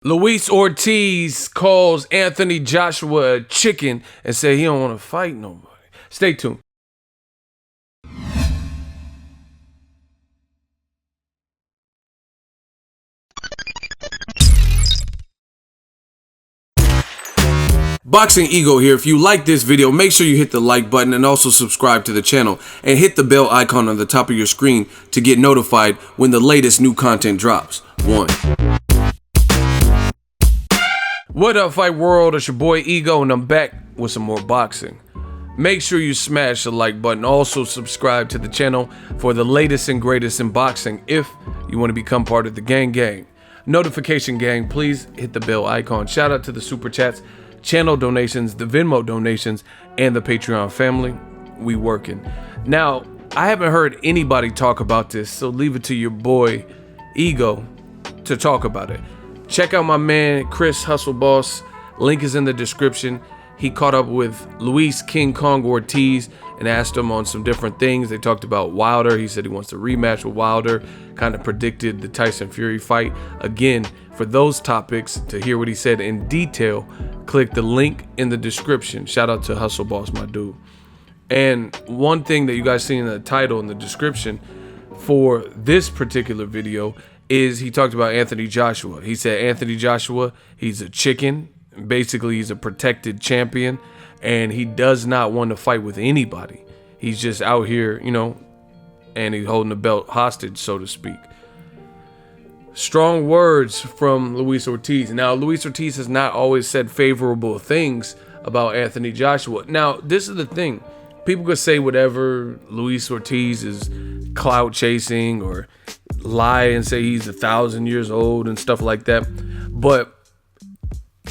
Luis Ortiz calls Anthony Joshua a chicken and said he don't want to fight nobody. Stay tuned. Boxingego here. If you like this video, make sure you hit the like button and also subscribe to the channel and hit the bell icon on the top of your screen to get notified when the latest new content drops. What up, fight world? It's your boy Ego, and I'm back with some more boxing. Make sure you smash the like button. Also subscribe to the channel for the latest and greatest in boxing if you want to become part of the gang. Notification gang, please hit the bell icon. Shout out to the super chats, channel donations, the Venmo donations, and the Patreon family. We working. Now, I haven't heard anybody talk about this, so leave it to your boy Ego to talk about it. Check out my man Chris Hustle Boss. Link is in the description. He caught up with Luis King Kong Ortiz and asked him on some different things. They talked about Wilder. He said he wants to rematch with Wilder. Kind of predicted the Tyson Fury fight. Again, for those topics, to hear what he said in detail, click the link in the description. Shout out to Hustle Boss, my dude. And one thing that you guys see in the title in the description for this particular video is he talked about Anthony Joshua. He said Anthony Joshua, he's a chicken. Basically, he's a protected champion, and he does not want to fight with anybody. He's just out here, you know, and he's holding the belt hostage, so to speak. Strong words from Luis Ortiz. Now, Luis Ortiz has not always said favorable things about Anthony Joshua. Now, this is the thing. People could say whatever. Luis Ortiz is clout chasing or lie and say he's 1,000 years old and stuff like that. But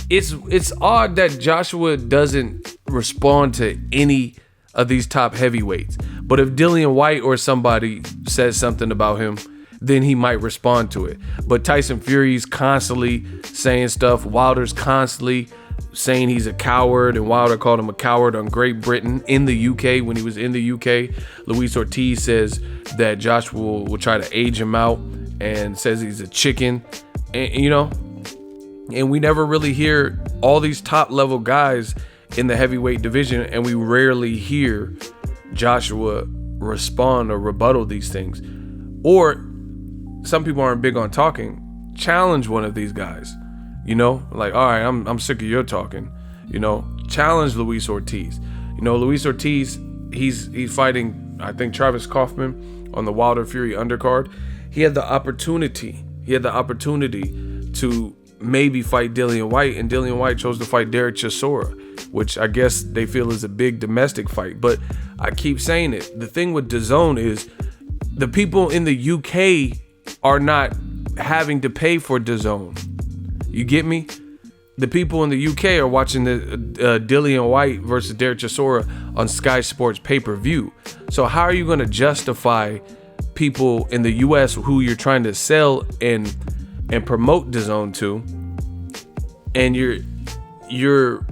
it's odd that Joshua doesn't respond to any of these top heavyweights. But if Dillian Whyte or somebody says something about him, then he might respond to it. But Tyson Fury's constantly saying stuff. Wilder's constantly saying he's a coward, and Wilder called him a coward on Great Britain in the UK when he was in the UK. Luis Ortiz says that Joshua will try to age him out and says he's a chicken, and you know, and we never really hear all these top level guys in the heavyweight division, and we rarely hear Joshua respond or rebuttal these things. Or some people aren't big on talking. Challenge one of these guys. You know, like, all right, I'm sick of your talking. You know, challenge Luis Ortiz. You know, Luis Ortiz, he's fighting, I think, Travis Kaufman on the Wilder Fury undercard. He had the opportunity to maybe fight Dillian Whyte, and Dillian Whyte chose to fight Derek Chisora, which I guess they feel is a big domestic fight. But I keep saying it. The thing with DAZN is the people in the UK are not having to pay for DAZN. You get me? The people in the UK are watching the Dillian Whyte versus Derek Chisora on Sky Sports pay-per-view. So how are you going to justify people in the US who you're trying to sell and promote DAZN to, and you're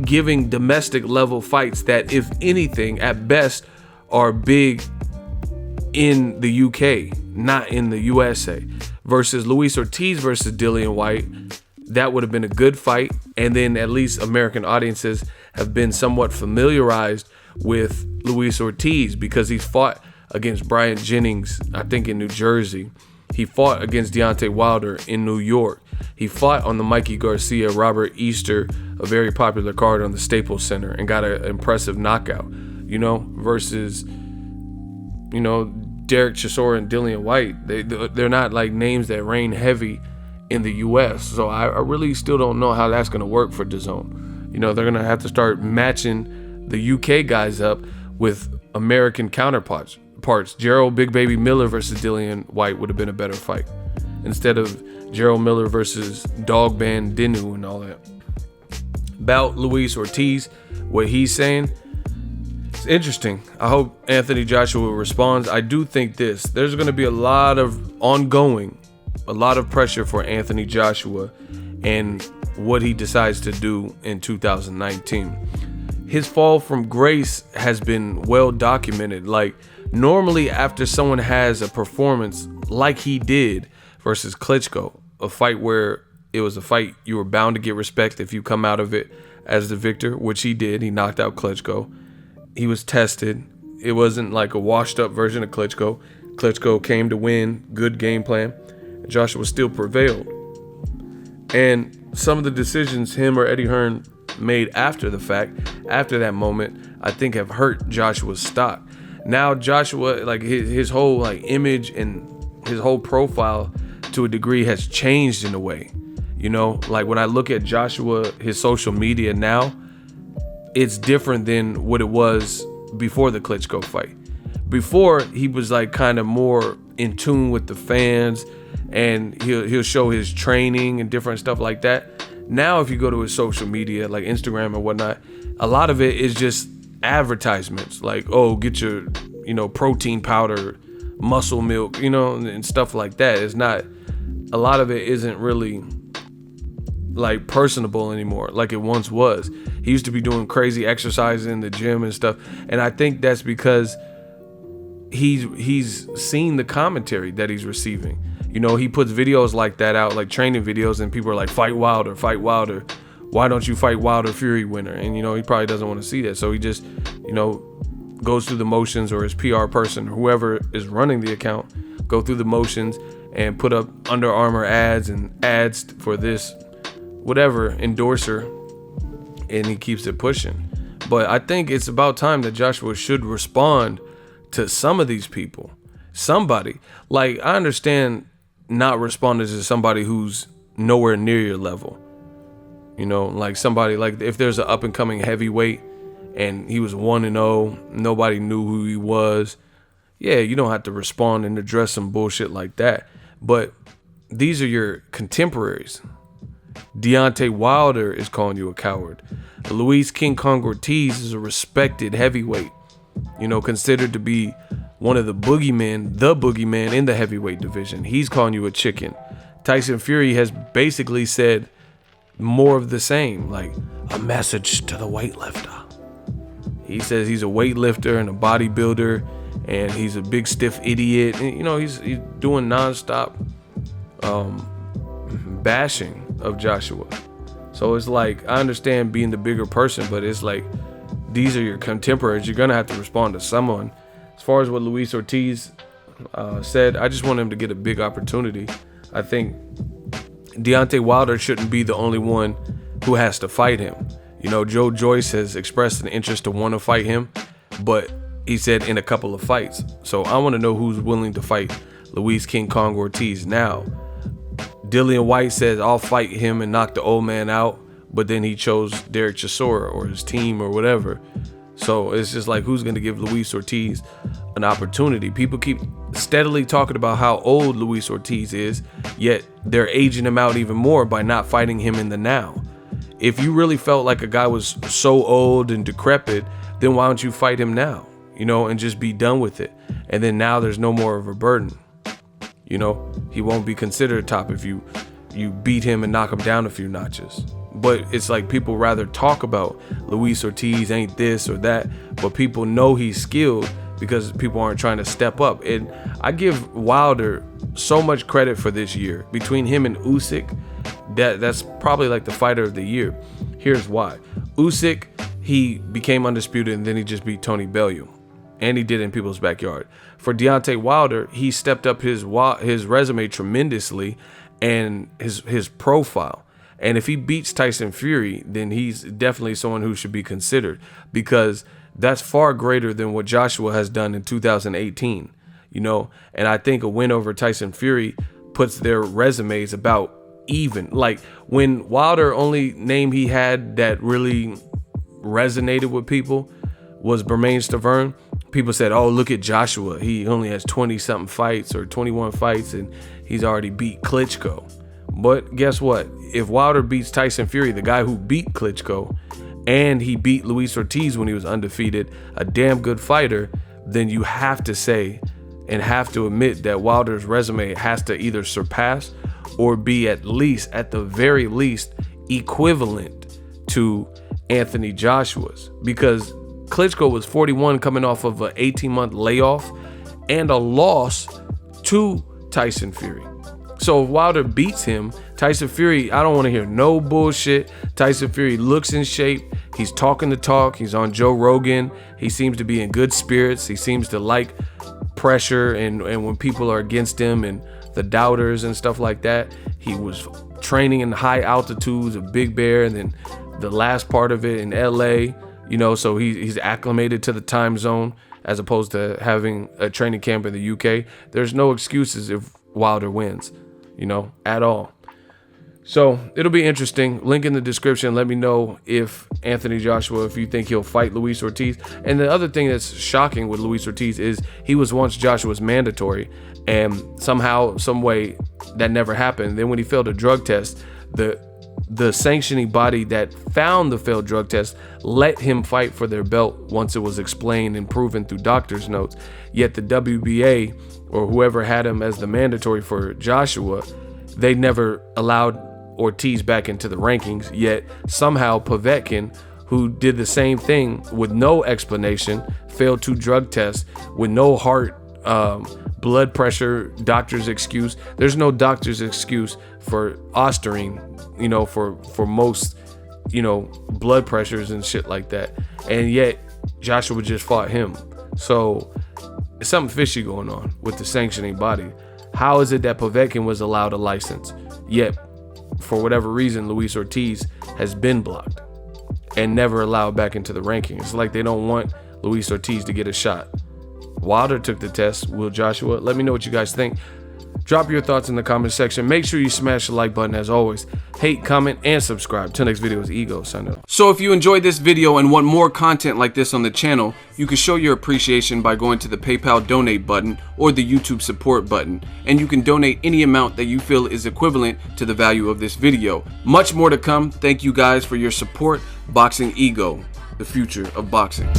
giving domestic level fights that, if anything, at best are big in the UK, not in the USA? Versus Luis Ortiz versus Dillian Whyte, that would have been a good fight, and then at least American audiences have been somewhat familiarized with Luis Ortiz because he's fought against Bryant Jennings, I think, in New Jersey. He fought against Deontay Wilder in New York. He fought on the Mikey Garcia, Robert Easter, a very popular card on the Staples Center, and got an impressive knockout, you know, versus, you know, Derek Chisora and Dillian Whyte. They're not like names that reign heavy in the US. So I really still don't know how that's going to work for DAZN. You know, they're going to have to start matching the UK guys up with American counterparts. Gerald Big Baby Miller versus Dillian Whyte would have been a better fight, instead of Gerald Miller versus Dog Band Dinu and all that. About Luis Ortiz, what he's saying, it's interesting. I hope Anthony Joshua responds. I do think there's going to be a lot of pressure for Anthony Joshua and what he decides to do in 2019. His fall from grace has been well documented. Like, normally after someone has a performance like he did versus Klitschko, a fight where it was a fight you were bound to get respect if you come out of it as the victor, which he did. He knocked out Klitschko. He was tested. It wasn't like a washed up version of Klitschko. Klitschko came to win, good game plan. Joshua still prevailed. And some of the decisions him or Eddie Hearn made after the fact, after that moment, I think have hurt Joshua's stock. Now Joshua, like his whole like image and his whole profile to a degree has changed in a way. You know, like when I look at Joshua, his social media now, it's different than what it was before the Klitschko fight. Before, he was like kind of more in tune with the fans, and he'll show his training and different stuff like that. Now, if you go to his social media, like Instagram and whatnot, a lot of it is just advertisements, like, oh, get your, protein powder, muscle milk, and stuff like that. It's not, a lot of it isn't really like personable anymore like it once was. He used to be doing crazy exercises in the gym and stuff, and I think that's because he's seen the commentary that he's receiving. He puts videos like that out, like training videos, and people are like, fight Wilder, why don't you fight Wilder Fury winner? And he probably doesn't want to see that, so he just goes through the motions, or his PR person, whoever is running the account, go through the motions and put up Under Armour ads and ads for this whatever endorser, and he keeps it pushing. But I think it's about time that Joshua should respond to some of these people. Somebody, like, I understand not responding to somebody who's nowhere near your level. Like somebody, like if there's an up and coming heavyweight and he was 1-0, nobody knew who he was. Yeah, you don't have to respond and address some bullshit like that. But these are your contemporaries. Deontay Wilder is calling you a coward. Luis King Kong Ortiz is a respected heavyweight, considered to be one of the boogeyman in the heavyweight division. He's calling you a chicken. Tyson Fury has basically said more of the same, like a message to the weightlifter. He says he's a weightlifter and a bodybuilder, and he's a big stiff idiot. And, he's doing nonstop bashing of Joshua. So it's like, I understand being the bigger person, but it's like, these are your contemporaries. You're gonna have to respond to someone. As far as what Luis Ortiz said, I just want him to get a big opportunity. I think Deontay Wilder shouldn't be the only one who has to fight him. Joe Joyce has expressed an interest to want to fight him, but he said in a couple of fights. So I want to know who's willing to fight Luis King Kong Ortiz now. Dillian White says, I'll fight him and knock the old man out, but then he chose Derek Chisora or his team or whatever. So it's just like, who's going to give Luis Ortiz an opportunity? People keep steadily talking about how old Luis Ortiz is, yet they're aging him out even more by not fighting him in the now. If you really felt like a guy was so old and decrepit, then why don't you fight him now, and just be done with it? And then now there's no more of a burden. He won't be considered top if you beat him and knock him down a few notches. But it's like, people rather talk about Luis Ortiz ain't this or that, but people know he's skilled because people aren't trying to step up. And I give Wilder so much credit for this year. Between him and Usyk, that's probably like the fighter of the year. Here's why. Usyk, he became undisputed, and then he just beat Tony Bellew, and he did it in people's backyard. For Deontay Wilder, he stepped up his resume tremendously and his profile. And if he beats Tyson Fury, then he's definitely someone who should be considered, because that's far greater than what Joshua has done in 2018, And I think a win over Tyson Fury puts their resumes about even. Like, when Wilder, only name he had that really resonated with people was Bermane Stiverne, people said, oh, look at Joshua. He only has 20-something fights or 21 fights, and he's already beat Klitschko. But guess what? If Wilder beats Tyson Fury, the guy who beat Klitschko, and he beat Luis Ortiz when he was undefeated, a damn good fighter, then you have to say and have to admit that Wilder's resume has to either surpass or be at the very least, equivalent to Anthony Joshua's. Because Klitschko was 41 coming off of an 18-month layoff and a loss to Tyson Fury. So if Wilder beats him, Tyson Fury, I don't want to hear no bullshit. Tyson Fury looks in shape. He's talking the talk. He's on Joe Rogan. He seems to be in good spirits. He seems to like pressure and when people are against him and the doubters and stuff like that. He was training in high altitudes of Big Bear and then the last part of it in LA, you know, so he's acclimated to the time zone as opposed to having a training camp in the UK. There's no excuses if Wilder wins, you know, at all. So it'll be interesting. Link in the description. Let me know if Anthony Joshua, if you think he'll fight Luis Ortiz. And the other thing that's shocking with Luis Ortiz is he was once Joshua's mandatory, and somehow, some way, that never happened. Then when he failed a drug test, the sanctioning body that found the failed drug test let him fight for their belt once it was explained and proven through doctor's notes. Yet the WBA or whoever had him as the mandatory for Joshua, they never allowed Ortiz back into the rankings. Yet somehow Povetkin, who did the same thing with no explanation, failed 2 drug tests with no heart, blood pressure, doctor's excuse. There's no doctor's excuse for Osterine, you know, for most, you know, blood pressures and shit like that. And yet Joshua just fought him. So there's something fishy going on with the sanctioning body. How is it that Povetkin was allowed a license, yet for whatever reason Luis Ortiz has been blocked and never allowed back into the rankings? It's like they don't want Luis Ortiz to get a shot. Wilder took the test. Will Joshua? Let me know what you guys think. Drop your thoughts in the comment section. Make sure you smash the like button as always. Hate, comment, and subscribe. Till next video is Ego. Sign up. So if you enjoyed this video and want more content like this on the channel, you can show your appreciation by going to the PayPal donate button or the YouTube support button. And you can donate any amount that you feel is equivalent to the value of this video. Much more to come. Thank you guys for your support. Boxingego, the future of boxing.